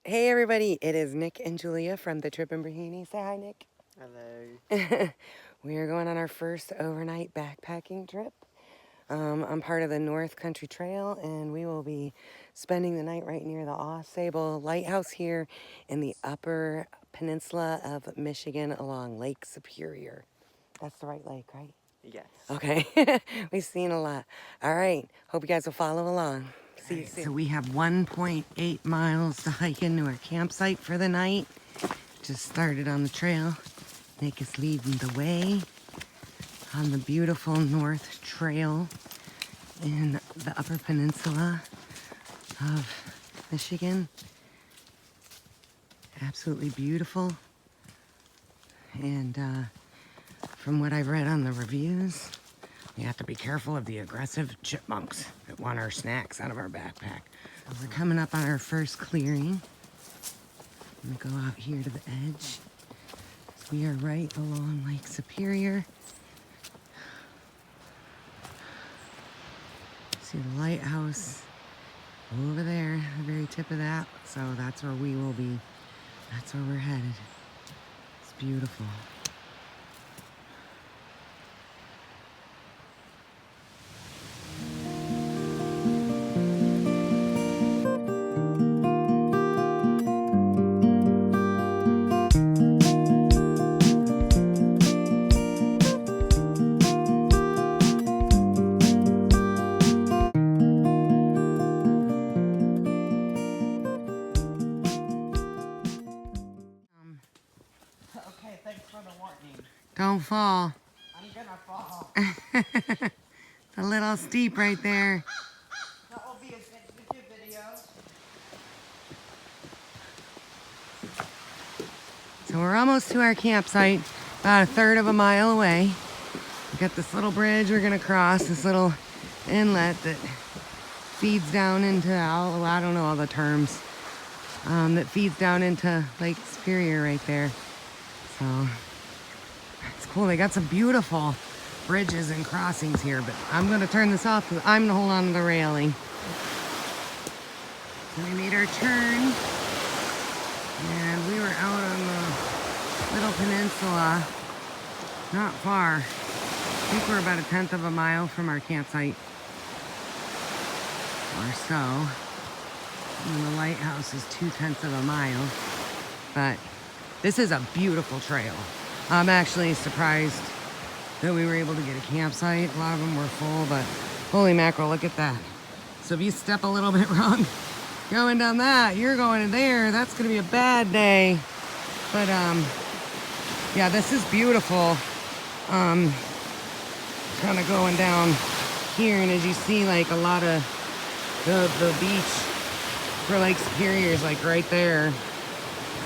Hey everybody, it is Nick and Julia from the Trip in Brahini. Say hi, Nick. Hello. We are going on our first overnight backpacking trip. I'm part of the North Country Trail, and we will be spending the night right near the Au Sable Lighthouse here in the upper peninsula of Michigan along Lake Superior. That's the right lake, right? Yes. Okay, we've seen a lot. All right, hope you guys will follow along. See you soon. So we have 1.8 miles to hike into our campsite for the night. Just started on the trail. Nick is leading the way on the beautiful North Trail in the Upper Peninsula of Michigan. Absolutely beautiful. And from what I've read on the reviews, we have to be careful of the aggressive chipmunks that want our snacks out of our backpack. So we're coming up on our first clearing. I'm gonna go out here to the edge. We are right along Lake Superior. See the lighthouse over there, the very tip of that. So that's where we will be. That's where we're headed. It's beautiful. Okay, thanks for the warning. Don't fall. I'm gonna fall. It's a little steep right there. That will be a good video. So we're almost to our campsite, about a third of a mile away. We got this little bridge we're gonna cross, this little inlet that feeds down into, I don't know all the terms, that feeds down into Lake Superior right there. So it's cool. They got some beautiful bridges and crossings here, but I'm gonna turn this off because I'm gonna hold on to the railing. So we made our turn and we were out on the little peninsula, not far. I think we're about a tenth of a mile from our campsite or so. And the lighthouse is 2/10 of a mile, but this is a beautiful trail. I'm actually surprised that we were able to get a campsite. A lot of them were full, but holy mackerel, look at that. So if you step a little bit wrong going down that, you're going to there, that's gonna be a bad day. But yeah, this is beautiful. Kind of going down here, and as you see, like a lot of the beach for Lake Superior is like right there.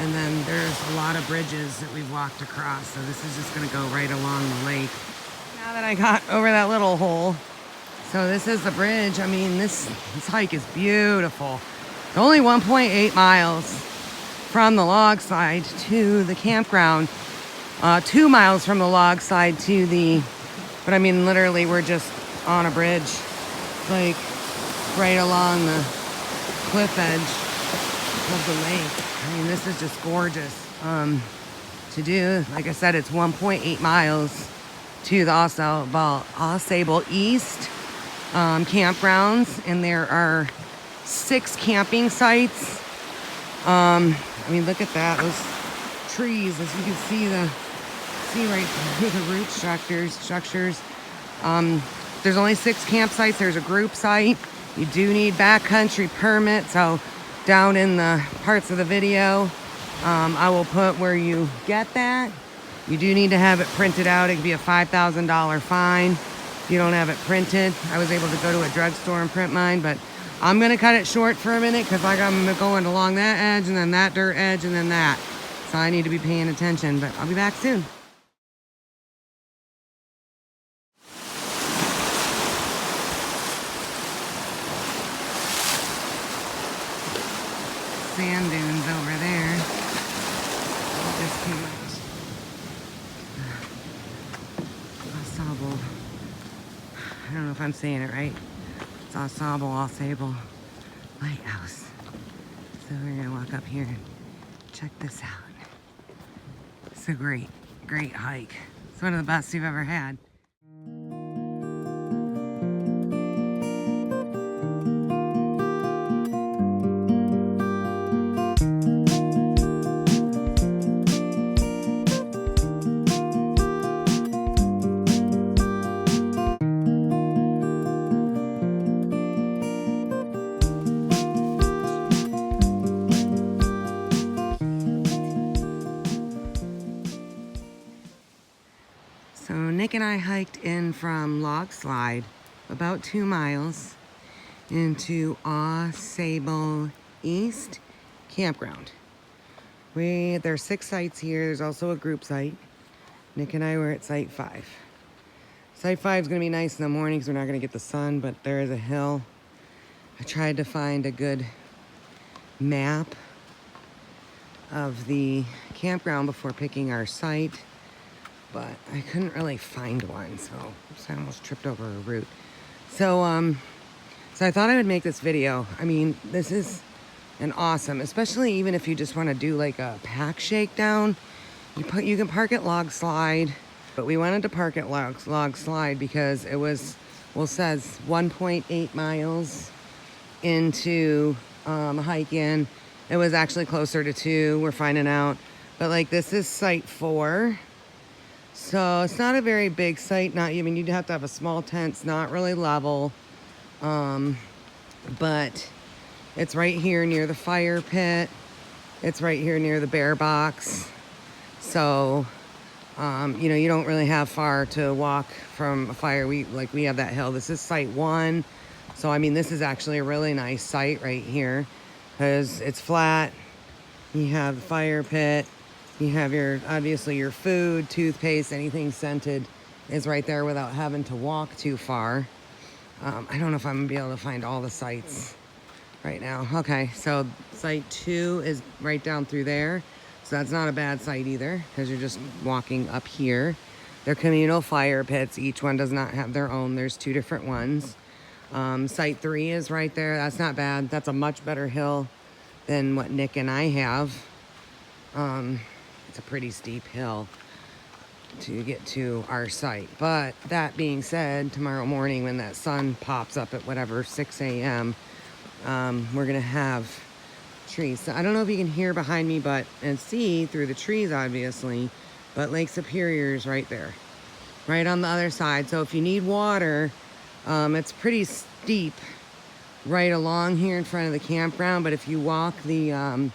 And then there's a lot of bridges that we've walked across. So this is just gonna go right along the lake. Now that I got over that little hole, so this is the bridge. I mean, this hike is beautiful. It's only 1.8 miles from the log slide to the campground. 2 miles from the log slide to the, but I mean, literally we're just on a bridge, like right along the cliff edge of the lake. I mean, this is just gorgeous to do. Like I said, it's 1.8 miles to the Au Sable East campgrounds, and there are 6 camping sites. I mean, look at that, those trees, as you can see right through the root structures. There's only 6 campsites. There's a group site. You do need backcountry permit, so down in the parts of the video, I will put where you get that. You do need to have it printed out. It could be a $5,000 fine if you don't have it printed. I was able to go to a drugstore and print mine, but I'm gonna cut it short for a minute because like I'm going along that edge and then that dirt edge and then that. So I need to be paying attention, but I'll be back soon. Sand dunes over there. Just came out. Au Sable. I don't know if I'm saying it right. It's Au Sable Lighthouse. So we're gonna walk up here and check this out. It's a great, great hike. It's one of the best you've ever had. So Nick and I hiked in from Log Slide about 2 miles into Au Sable East Campground. There's 6 sites here. There's also a group site. Nick and I were at site 5. Site 5 is going to be nice in the morning because we're not going to get the sun, but there is a hill. I tried to find a good map of the campground before picking our site, but I couldn't really find one, so I almost tripped over a route. So I thought I would make this video. I mean, this is an awesome, especially even if you just want to do like a pack shakedown. You can park at Log Slide, but we wanted to park at Log Slide because it was, well, it says 1.8 miles into a hike in. It was actually closer to 2, we're finding out. But like, this is site 4. So it's not a very big site. You'd have to have a small tent. It's not really level. But it's right here near the fire pit. It's right here near the bear box. So, you don't really have far to walk from a fire. We have that hill. This is site 1. So, I mean, this is actually a really nice site right here because it's flat. You have the fire pit. You have obviously your food, toothpaste, anything scented is right there without having to walk too far. I don't know if I'm gonna be able to find all the sites right now. Okay, so site 2 is right down through there. So that's not a bad site either because you're just walking up here. They're communal fire pits. Each one does not have their own. There's 2 different ones. Site 3 is right there. That's not bad. That's a much better hill than what Nick and I have. It's a pretty steep hill to get to our site. But that being said, tomorrow morning when that sun pops up at whatever, 6 a.m., we're gonna have trees. So I don't know if you can hear behind me and see through the trees, obviously, but Lake Superior is right there, right on the other side. So if you need water, it's pretty steep right along here in front of the campground. But if you walk the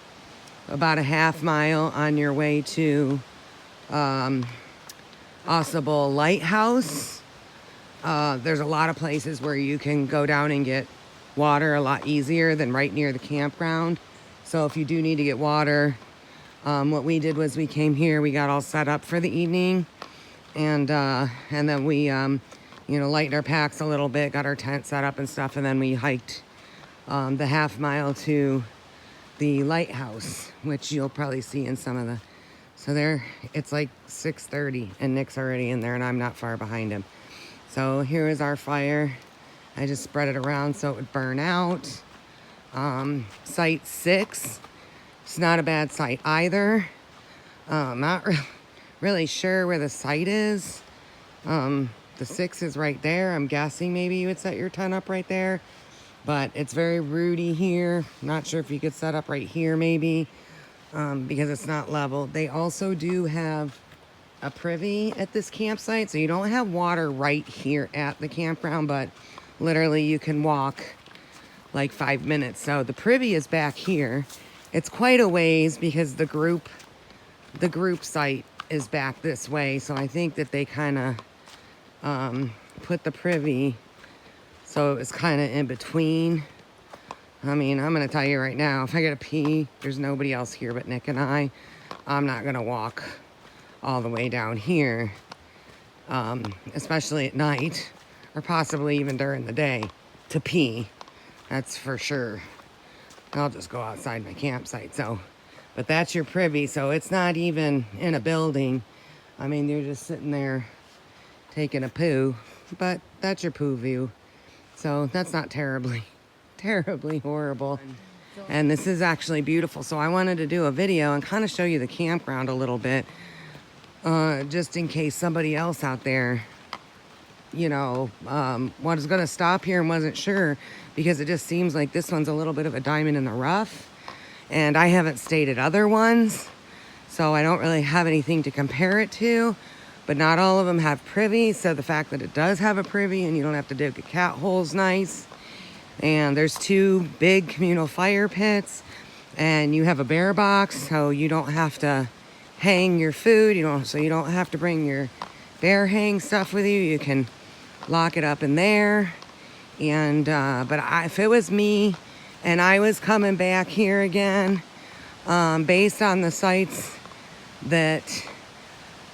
about a half mile on your way to Au Sable Lighthouse, there's a lot of places where you can go down and get water a lot easier than right near the campground. So if you do need to get water, what we did was we came here, we got all set up for the evening, and then we lightened our packs a little bit, got our tent set up and stuff, and then we hiked the half mile to the lighthouse, which you'll probably see in some of the, so there, it's like 6:30 and Nick's already in there and I'm not far behind him. So here is our fire. I just spread it around so it would burn out. Site 6, it's not a bad site either. Not really sure where the site is. The 6 is right there. I'm guessing maybe you would set your tent up right there. But it's very rooty here. Not sure if you could set up right here maybe, because it's not level. They also do have a privy at this campsite. So you don't have water right here at the campground, but literally you can walk like 5 minutes. So the privy is back here. It's quite a ways because the group site is back this way. So I think that they kind of put the privy so it's kind of in between. I mean, I'm going to tell you right now, if I get a pee, there's nobody else here but Nick and I. I'm not going to walk all the way down here, especially at night or possibly even during the day to pee. That's for sure. I'll just go outside my campsite. So, but that's your privy. So it's not even in a building. I mean, you're just sitting there taking a poo, but that's your poo view. So that's not terribly horrible. And this is actually beautiful. So I wanted to do a video and kind of show you the campground a little bit, just in case somebody else out there, you know, was going to stop here and wasn't sure, because it just seems like this one's a little bit of a diamond in the rough. And I haven't stayed at other ones, so I don't really have anything to compare it to. But not all of them have Privy, so the fact that it does have a Privy and you don't have to dig a cat hole is nice. And there's 2 big communal fire pits, and you have a bear box, so you don't have to hang your food. So you don't have to bring your bear hang stuff with you. You can lock it up in there. And if it was me and I was coming back here again, based on the sites that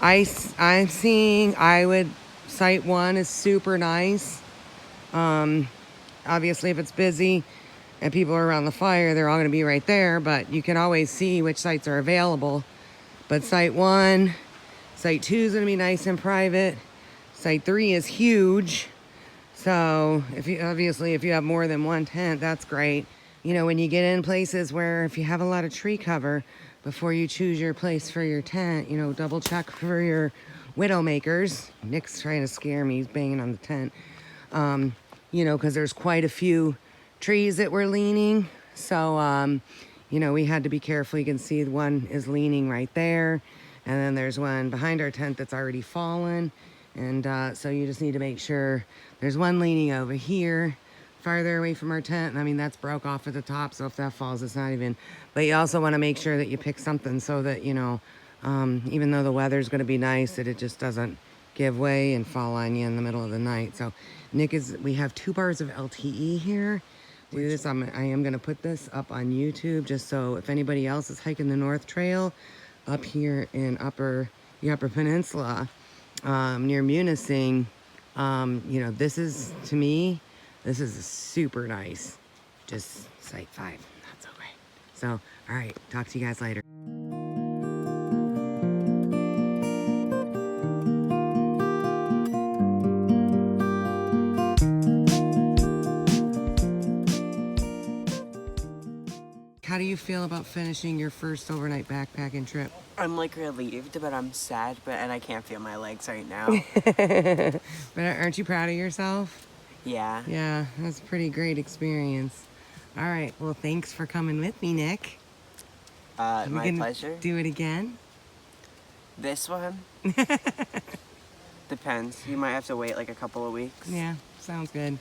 I'm seeing, site 1 is super nice. Obviously, if it's busy and people are around the fire, they're all going to be right there, but you can always see which sites are available. But site 1, site 2 is going to be nice and private. Site 3 is huge. So if you have more than one tent, that's great. You know, when you get in places where if you have a lot of tree cover, before you choose your place for your tent, you know, double check for your widowmakers. Nick's trying to scare me. He's banging on the tent. You know, because there's quite a few trees that were leaning. So, you know, we had to be careful. You can see one is leaning right there. And then there's one behind our tent that's already fallen. And so you just need to make sure. There's one leaning over here, farther away from our tent. I mean, that's broke off at the top, so if that falls, it's not even. But you also want to make sure that you pick something so that, you know, even though the weather's going to be nice, that it just doesn't give way and fall on you in the middle of the night. So we have 2 bars of LTE here. Do this, I am going to put this up on YouTube, just so if anybody else is hiking the North Trail up here in the upper peninsula, near Munising, you know, this is, to me, this is super nice. Just site 5, not so great. So, all right, talk to you guys later. How do you feel about finishing your first overnight backpacking trip? I'm like relieved, but I'm sad, and I can't feel my legs right now. But aren't you proud of yourself? Yeah. Yeah, that's a pretty great experience. All right, well, thanks for coming with me, Nick. My pleasure. Do it again? This one? Depends. You might have to wait like a couple of weeks. Yeah, sounds good.